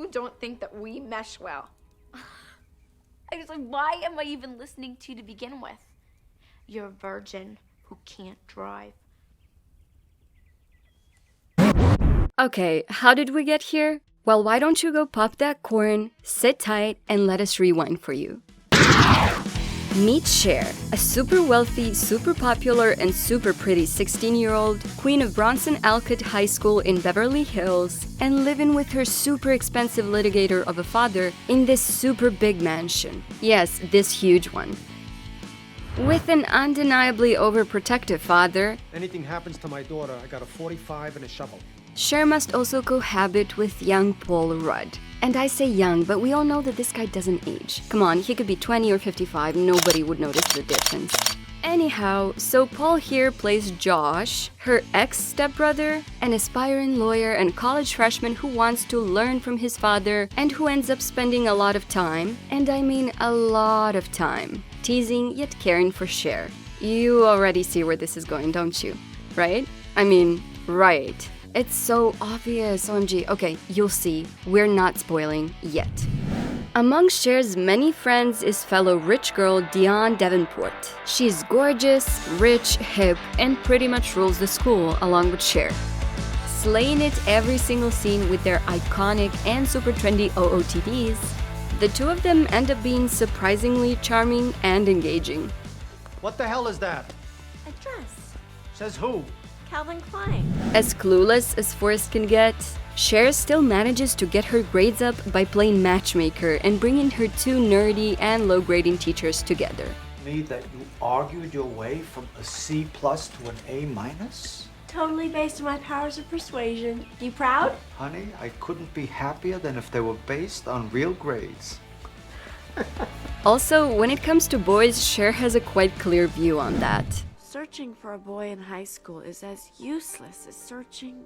you don't think that we mesh well. I was like, why am I even listening to you to begin with? You're a virgin who can't drive. Okay, how did we get here? Well, why don't you go pop that corn, sit tight, and let us rewind for you. Meet Cher, a super wealthy, super popular, and super pretty 16-year-old queen of Bronson Alcott High School in Beverly Hills, and living with her super expensive litigator of a father in this super big mansion. Yes, this huge one. With an undeniably overprotective father, anything happens to my daughter, I got a 45 and a shovel. Cher must also cohabit with young Paul Rudd. And I say young, but we all know that this guy doesn't age. Come on, he could be 20 or 55, nobody would notice the difference. Anyhow, so Paul here plays Josh, her ex-stepbrother, an aspiring lawyer and college freshman who wants to learn from his father and who ends up spending a lot of time, and I mean a lot of time, teasing yet caring for Cher. You already see where this is going, don't you? Right? I mean, right. It's so obvious, OMG. Okay, you'll see. We're not spoiling yet. Among Cher's many friends is fellow rich girl Dionne Davenport. She's gorgeous, rich, hip, and pretty much rules the school along with Cher, slaying it every single scene with their iconic and super trendy OOTDs. The two of them end up being surprisingly charming and engaging. What the hell is that? A dress. Says who? Calvin Klein. As clueless as Forrest can get, Cher still manages to get her grades up by playing matchmaker and bringing her two nerdy and low-grading teachers together. Me that you argued your way from a C+ to an A-? Totally based on my powers of persuasion. You proud? Honey, I couldn't be happier than if they were based on real grades. Also, when it comes to boys, Cher has a quite clear view on that. Searching for a boy in high school is as useless as searching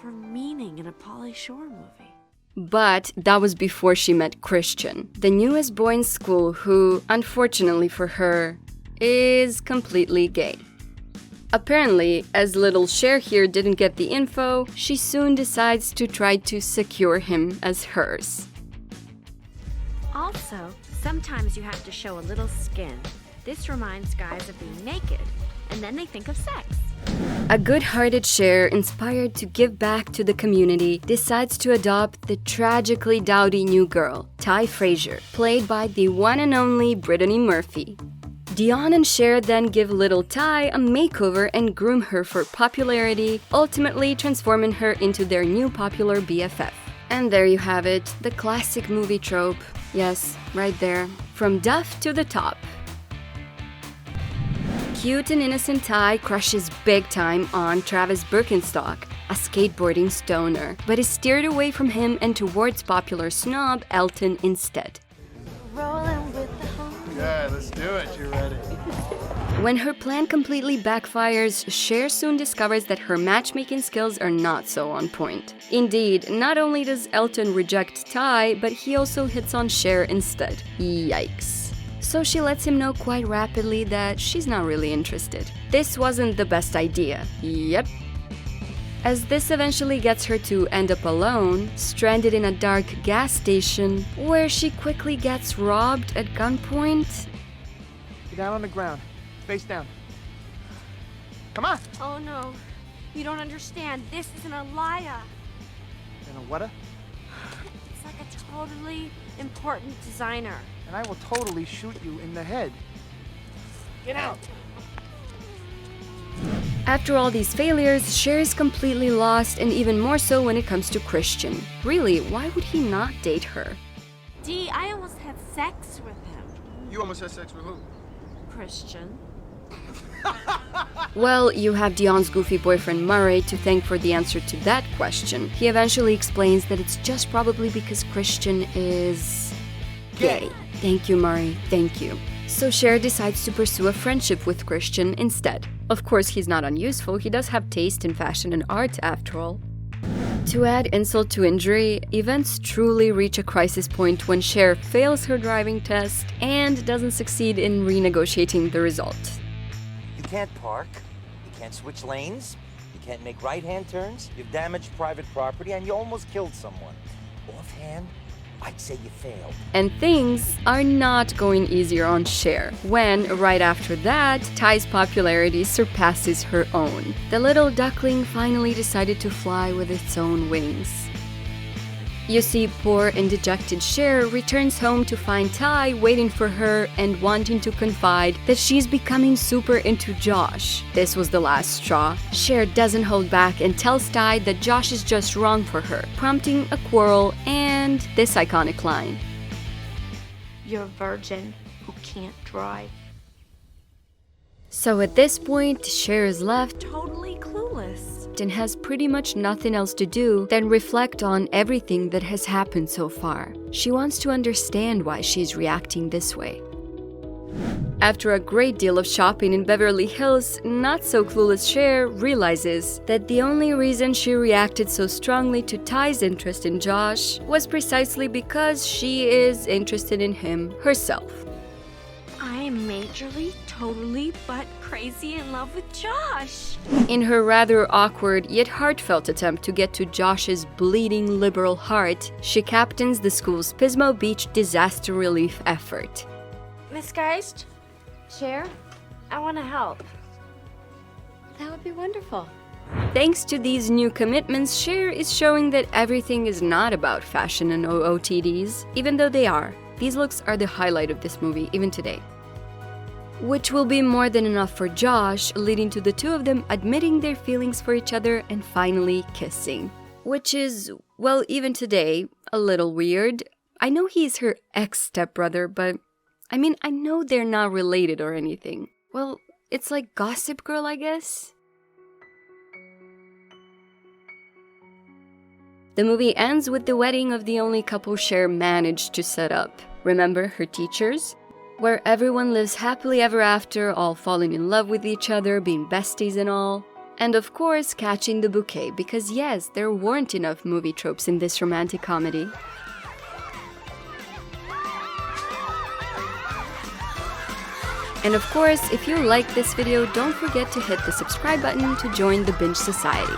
for meaning in a Pauly Shore movie. But that was before she met Christian, the newest boy in school who, unfortunately for her, is completely gay. Apparently, as little Cher here didn't get the info, she soon decides to try to secure him as hers. Also, sometimes you have to show a little skin. This reminds guys of being naked, and then they think of sex. A good-hearted Cher, inspired to give back to the community, decides to adopt the tragically dowdy new girl, Ty Frazier, played by the one and only Brittany Murphy. Dionne and Cher then give little Ty a makeover and groom her for popularity, ultimately transforming her into their new popular BFF. And there you have it, the classic movie trope. Yes, right there. From duff to the top. Cute and innocent Ty crushes big time on Travis Birkenstock, a skateboarding stoner, but is steered away from him and towards popular snob Elton instead. Rolling with the home. Yeah, let's do it. You ready? When her plan completely backfires, Cher soon discovers that her matchmaking skills are not so on point. Indeed, not only does Elton reject Ty, but he also hits on Cher instead. Yikes. So she lets him know quite rapidly that she's not really interested. This wasn't the best idea. Yep. As this eventually gets her to end up alone, stranded in a dark gas station, where she quickly gets robbed at gunpoint. Get down on the ground. Face down. Come on. Oh no, you don't understand. This is an Alaya. And a what? It's like a totally important designer. And I will totally shoot you in the head. Get out. After all these failures, Cher is completely lost, and even more so when it comes to Christian. Really, why would he not date her? Dee, I almost had sex with him. You almost had sex with who? Christian. Well, you have Dionne's goofy boyfriend Murray to thank for the answer to that question. He eventually explains that it's just probably because Christian is gay. Thank you, Murray. Thank you. So Cher decides to pursue a friendship with Christian instead. Of course, he's not unuseful. He does have taste in fashion and art, after all. To add insult to injury, events truly reach a crisis point when Cher fails her driving test and doesn't succeed in renegotiating the result. You can't park, you can't switch lanes, you can't make right-hand turns, you've damaged private property, and you almost killed someone. Offhand, I'd say you failed. And things are not going easier on Cher, when, right after that, Ty's popularity surpasses her own. The little duckling finally decided to fly with its own wings. You see, poor and dejected Cher returns home to find Ty waiting for her and wanting to confide that she's becoming super into Josh. This was the last straw. Cher doesn't hold back and tells Ty that Josh is just wrong for her, prompting a quarrel and this iconic line. You're a virgin who can't drive. So at this point, Cher is left Totally clueless. and has pretty much nothing else to do than reflect on everything that has happened so far. She wants to understand why she's reacting this way. After a great deal of shopping in Beverly Hills, not so clueless Cher realizes that the only reason she reacted so strongly to Ty's interest in Josh was precisely because she is interested in him herself. I'm majorly, totally, but crazy in love with Josh. In her rather awkward yet heartfelt attempt to get to Josh's bleeding liberal heart, she captains the school's Pismo Beach disaster relief effort. Miss Geist? Cher? I want to help. That would be wonderful. Thanks to these new commitments, Cher is showing that everything is not about fashion and OOTDs, even though they are. These looks are the highlight of this movie, even today. Which will be more than enough for Josh, leading to the two of them admitting their feelings for each other and finally kissing. Which is, well, even today, a little weird. I know he's her ex-stepbrother, but I mean, I know they're not related or anything. Well, it's like Gossip Girl, I guess? The movie ends with the wedding of the only couple Cher managed to set up. Remember her teachers? Where everyone lives happily ever after, all falling in love with each other, being besties and all. And of course, catching the bouquet, because yes, there weren't enough movie tropes in this romantic comedy. And of course, if you like this video, don't forget to hit the subscribe button to join the Binge Society.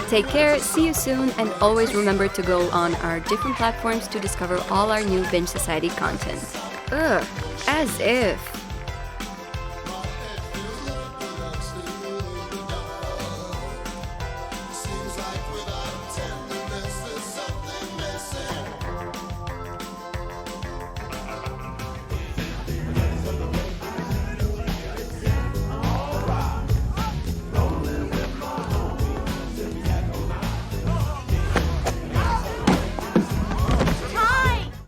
Take care, see you soon, and always remember to go on our different platforms to discover all our new Binge Society content. Ugh, as if.